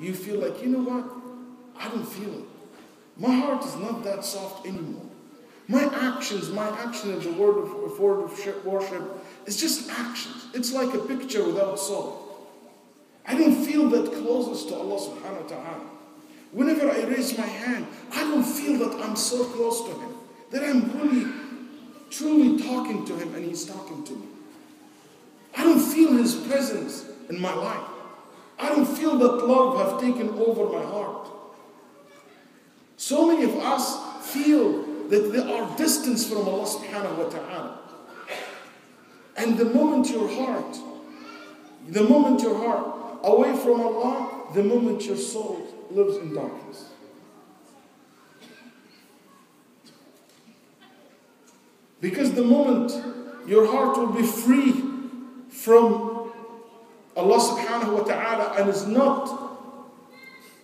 you feel like, you know what? I don't feel it. My heart is not that soft anymore. My actions in the word of worship is just actions. It's like a picture without soul. I don't feel that closeness to Allah subhanahu wa ta'ala. Whenever I raise my hand, I don't feel that I'm so close to Him, that I'm really, truly talking to Him and He's talking to me. I don't feel His presence in my life. I don't feel that love have taken over my heart. So many of us feel that they are distanced from Allah subhanahu wa ta'ala. And the moment your heart away from Allah, the moment your soul lives in darkness. Because the moment your heart will be free from Allah subhanahu wa ta'ala and is not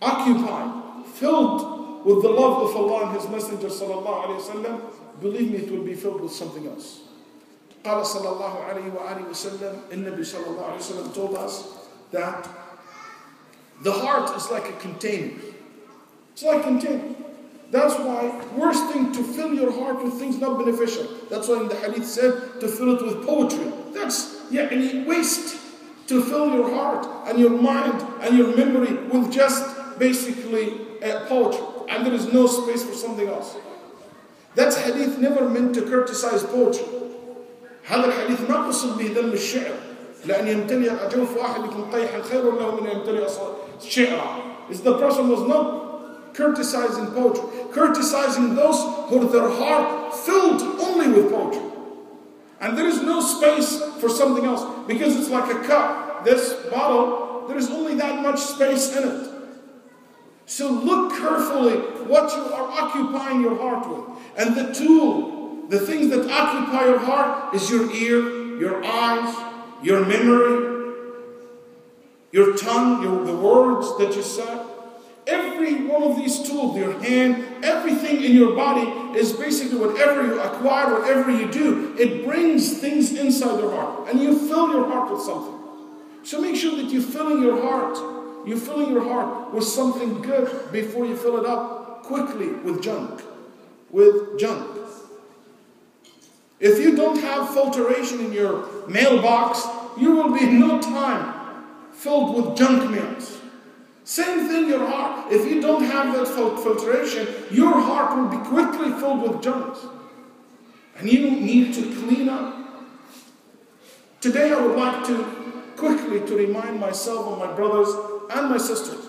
occupied, filled with the love of Allah and His Messenger sallallahu alayhi wa sallam, believe me, it will be filled with something else. قال صلى الله عليه وآله وسلم, النبي صلى الله عليه وسلم told us that the heart is like a container. It's like a container. That's why worst thing to fill your heart with things not beneficial. That's why in the hadith said to fill it with poetry. That's waste to fill your heart and your mind and your memory with just basically poetry. And there is no space for something else. That's hadith never meant to criticize poetry. هذا الحديث ما قصد به ذم الشعر لأن يمتلئ أجوف واحدكم قيحا خير له من يمتلئ شعرا. Is the person was not criticizing poetry, criticizing those who their heart filled only with poetry. And there is no space for something else because it's like a cup. This bottle, there is only that much space in it. So look carefully what you are occupying your heart with. And the things that occupy your heart is your ear, your eyes, your memory, your tongue, the words that you say. Every one of these tools, your hand, everything in your body is basically whatever you acquire, whatever you do, it brings things inside your heart. And you fill your heart with something. So make sure that you're filling your heart with something good before you fill it up quickly with junk. If you don't have filtration in your mailbox, you will be in no time filled with junk mails. Same thing, your heart. If you don't have that filtration, your heart will be quickly filled with junk. And you need to clean up. Today I would like to quickly remind myself and my brothers and my sisters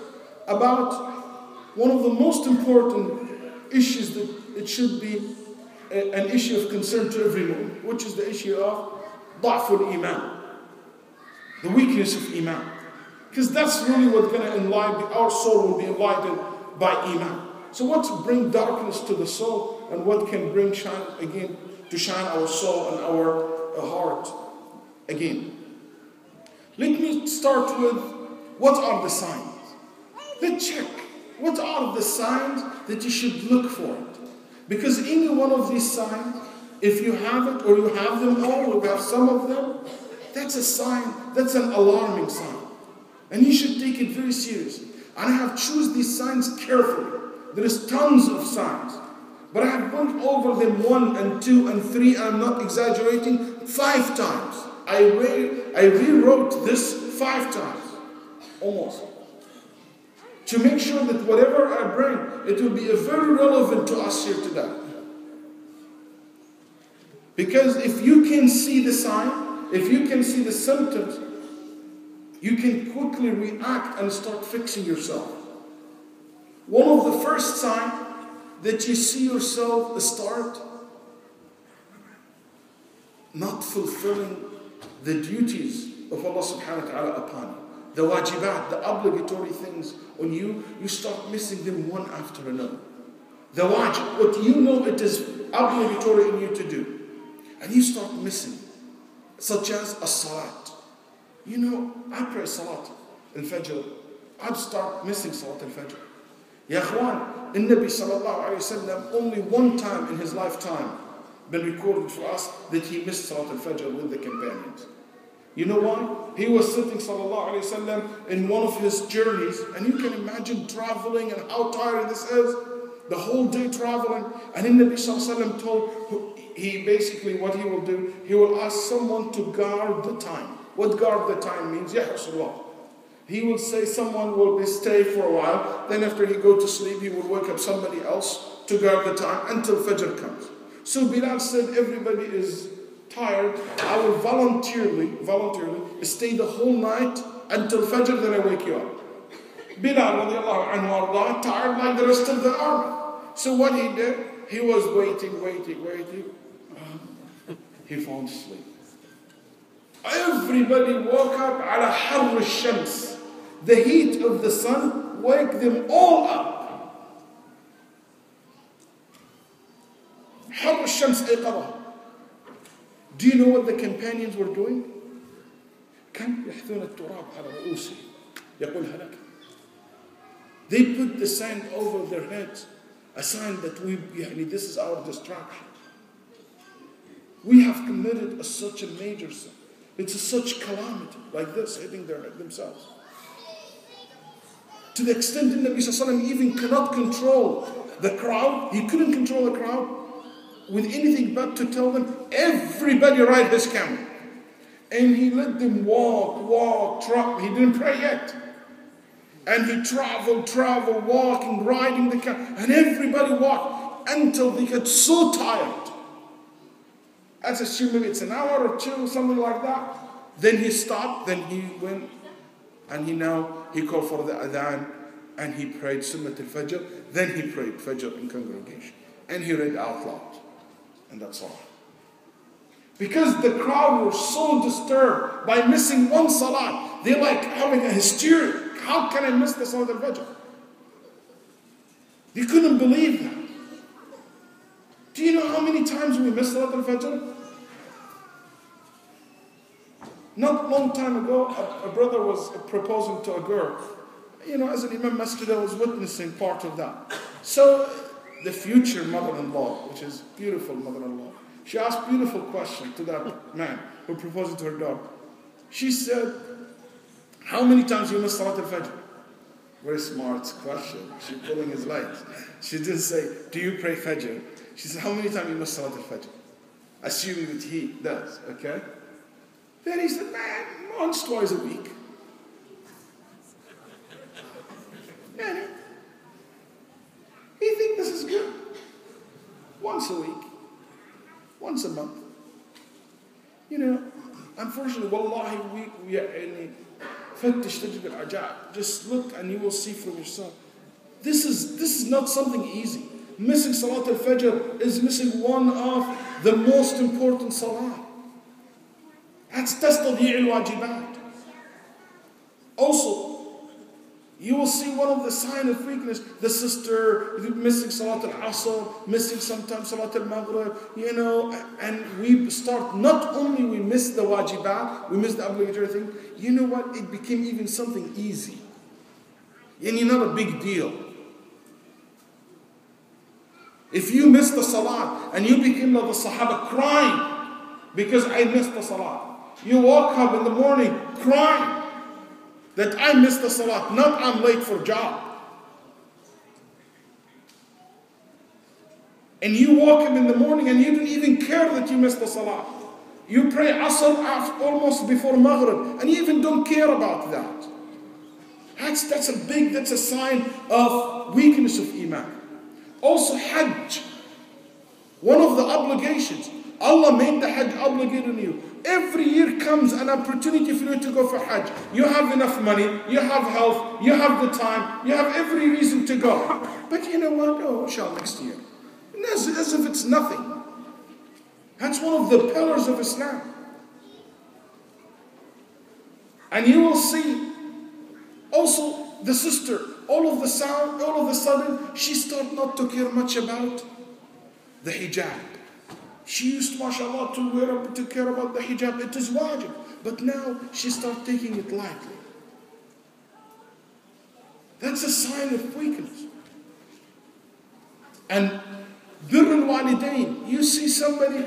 about one of the most important issues that it should be an issue of concern to everyone, which is the issue of ضعف iman, the weakness of iman. Because that's really what's going to enlighten, our soul will be enlightened by iman. So what bring darkness to the soul and what can bring shine again to shine our soul and our heart again? Let me start with what are the signs? Let's check. What are the signs that you should look for? Because any one of these signs, if you have it or you have them all or you have some of them, that's a sign, that's an alarming sign. And you should take it very seriously. And I have chosen these signs carefully. There is tons of signs. But I have went over them 1 and 2 and 3, and I'm not exaggerating, 5 times. I rewrote this 5 times, almost. To make sure that whatever I bring, it will be very relevant to us here today. Because if you can see the sign, if you can see the symptoms, you can quickly react and start fixing yourself. One of the first signs that you see yourself start not fulfilling the duties of Allah subhanahu wa ta'ala upon you. The wajibat, the obligatory things on you, you start missing them one after another. The wajib, what you know it is obligatory in you to do, and you start missing, such as a salat. You know, I pray salat al-fajr, I'd start missing salat al-fajr. Ya Ikhwan, Nabi sallallahu alayhi wa sallam, only one time in his lifetime been recorded for us that he missed salat al-fajr with the companions. You know why? He was sitting, sallallahu alayhi wasallam, in one of his journeys, and you can imagine traveling and how tired this is. The whole day traveling, and then Nabi sallallahu alayhi wasallam told, he basically, what he will do, he will ask someone to guard the time. What guard the time means? Ya Rasulullah. He will say someone will stay for a while, then after he go to sleep, he will wake up somebody else to guard the time until Fajr comes. So Bilal said, everybody is tired, I will voluntarily stay the whole night until Fajr, then I wake you up. Bilal radiallahu anhu tired like the rest of the army. So what he did, he was waiting. He fell asleep. Everybody woke up ala harr al-shams. The heat of the sun wake them all up. Harr al-shams ayqara. Do you know what the companions were doing? كانوا يحثون التراب على رؤوسهم يقول هلك. They put the sand over their heads, a sign that this is our distraction. We have committed such a major sin. It's such calamity, like this, hitting their head themselves. To the extent that Nabi Sallallahu Alaihi Wasallam even cannot control the crowd. He couldn't control the crowd with anything but to tell them, everybody ride this camel. And he let them walk, travel. He didn't pray yet. And he traveled, walking, riding the camel. And everybody walked until they get so tired. Let's assume maybe it's an hour or two, something like that. Then he stopped, then he went, and he called for the adhan, and he prayed Sunnat al-Fajr. Then he prayed Fajr in congregation. And he read out loud. And that's all. Because the crowd were so disturbed by missing one salah. They're like having a hysteria. How can I miss the Salat al-Fajr? They couldn't believe that. Do you know how many times we missed Salat al-Fajr? Not long time ago, a brother was proposing to a girl. As an Imam Masjid, I was witnessing part of that. So, the future mother-in-law, which is beautiful mother-in-law, she asked a beautiful question to that man who proposed to her daughter. She said, how many times you miss Salat al-Fajr? Very smart question. She's pulling his legs. She didn't say, do you pray Fajr? She said, how many times you miss Salat al-Fajr? Assuming that he does, okay? Then he said, man, once, twice a week. Yeah. You think this is good? Once a week. Once a month. Unfortunately, wallahi, we are in just look and you will see for yourself. This is not something easy. Missing Salat al-Fajr is missing one of the most important salah. That's tastadi'i al-wajibat. Also, you will see one of the signs of weakness. The sister missing Salat al-Asr, missing sometimes Salat al-Maghrib, and we start, not only we miss the wajibat, we miss the obligatory thing, you know what? It became even something easy. Not a big deal. If you miss the salat and you became like the Sahaba crying because I missed the salat. You woke up in the morning crying that I missed the salat, not I'm late for job. And you woke up in the morning and you didn't even care that you missed the salat. You pray Asr almost before Maghrib and you even don't care about that. That's a sign of weakness of Iman. Also Hajj. One of the obligations. Allah made the Hajj obligate on you. Every year comes an opportunity for you to go for Hajj. You have enough money, you have health, you have the time, you have every reason to go. But you know what? Oh, shall next year. As if it's nothing. That's one of the pillars of Islam. And you will see also the sister, all of a sudden, she started not to care much about the hijab. She used, mashallah, to care about the hijab. It is wajib. But now she started taking it lightly. That's a sign of weakness. And birr al-walidain, you see somebody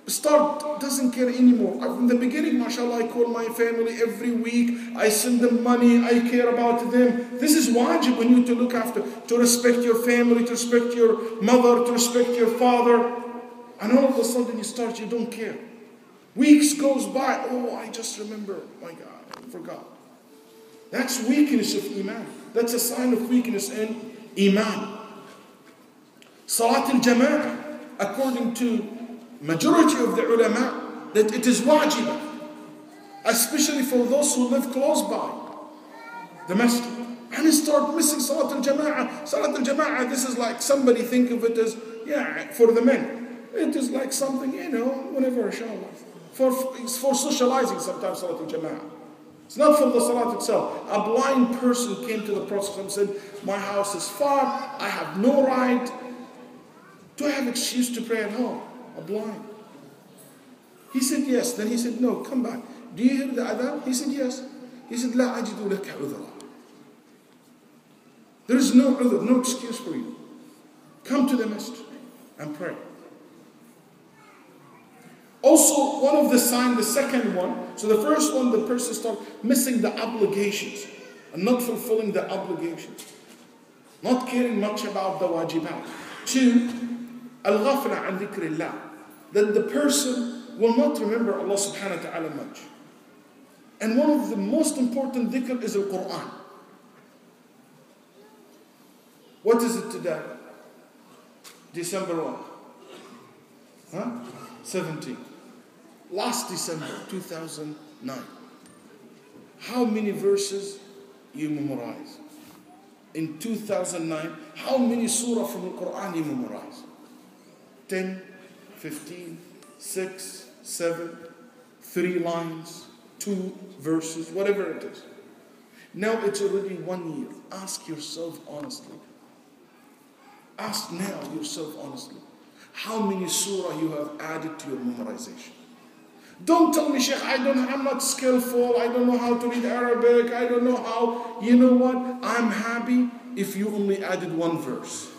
doesn't care anymore. In the beginning, mashallah, I call my family every week. I send them money. I care about them. This is wajib on you to look after, to respect your family, to respect your mother, to respect your father. And all of a sudden you don't care. Weeks goes by. Oh, I just remember. My God, I forgot. That's weakness of iman. That's a sign of weakness in iman. Salat al-Jama'ah, according to majority of the ulama, that it is wajib, especially for those who live close by the masjid. And start missing Salat al-Jama'ah. Salat al-Jama'ah, this is like, somebody think of it as, for the men. It is like something, whenever, inshallah. It's for socializing sometimes, Salat al-Jama'ah. It's not for the Salat itself. A blind person came to the Prophet and said, my house is far, I have no right. Do I have excuse to pray at home? A blind. He said yes. Then he said, no, come back. Do you hear the adhan? He said yes. He said, لا أجد لك عذرا. There is no udhr, no excuse for you. Come to the masjid and pray. Also, one of the signs, the second one, so the first one, the person starts missing the obligations and not fulfilling the obligations. Not caring much about the wajibat. 2, al-ghafla an dhikrillah. That the person will not remember Allah subhanahu wa ta'ala much. And one of the most important dhikr is al-Quran. What is it today? December 1. 17. Last December, 2009. How many verses you memorize? In 2009, how many surah from the Quran you memorize? 10, 15, 6, 7, 3 lines, 2 verses, whatever it is. Now it's already 1 year. Ask yourself honestly. Ask now yourself honestly. How many surah you have added to your memorization? Don't tell me, Shaykh, I'm not skillful, I don't know how to read Arabic, I don't know how. You know what? I'm happy if you only added 1 verse.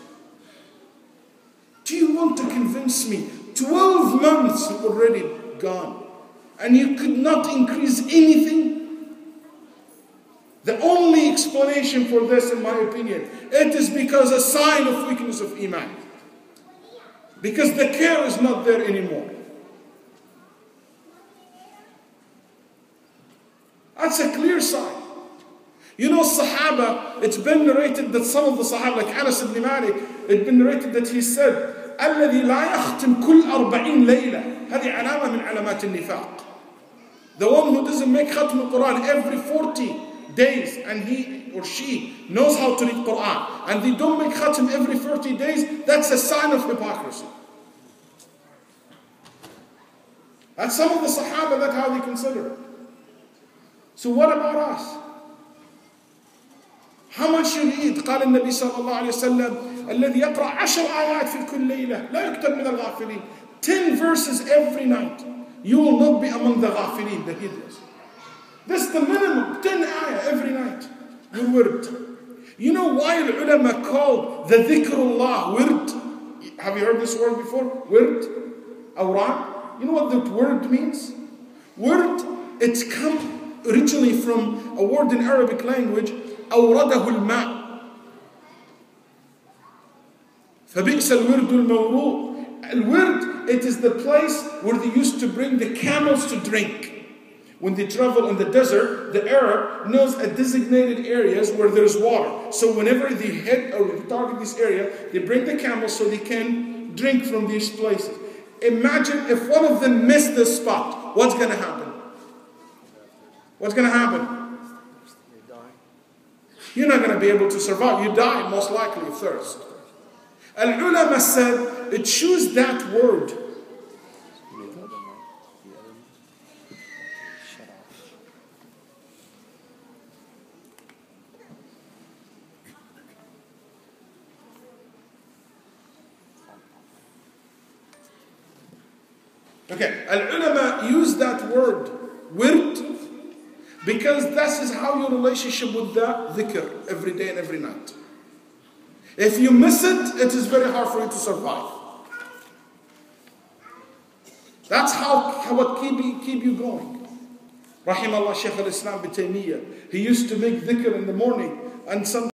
Do you want to convince me? 12 months already gone, and you could not increase anything? The only explanation for this, in my opinion, it is because a sign of weakness of iman. Because the care is not there anymore. That's a clear sign. You know, Sahaba, it's been narrated that some of the Sahaba, like Anas ibn Malik, it's been narrated that he said, الذي لا يختم كل 40 ليلة هذه علامة من علامات النفاق. The one who doesn't make khatm al-Quran every 40 days, and he or she knows how to read Quran, and they don't make khatm every 40 days, that's a sign of hypocrisy. That's some of the Sahaba, that's how they consider it. So what about us? How much you need? قال النبي صلى الله عليه وسلم الذي يقرأ 10 آيات في كل ليلة لا يكتب من الغافلين. 10 verses every night. You will not be among the ghafilin, the heedless. That's the minimum. 10 ayah every night. Your word. You know why the ulama called the dhikrullah wird? Have you heard this word before? Wird? Awran? You know what that word means? Word, it's come originally from a word in Arabic language, أورده الماء. فبئس الورد المورود. Al-wird, it is the place where they used to bring the camels to drink. When they travel in the desert, the Arab knows a designated areas where there's water. So whenever they hit or they target this area, they bring the camels so they can drink from these places. Imagine if one of them missed this spot, what's going to happen? What's going to happen? You're not going to be able to survive. You die most likely of thirst. Al-ulama said, it choose that word. Okay, al-ulama use that word, wird, because that is how your relationship with the dhikr every day and every night. If you miss it, it is very hard for you to survive. That's how what keep you going. Rahimallah Shaykh al-Islam bi Taymiyyah. He used to make dhikr in the morning, and some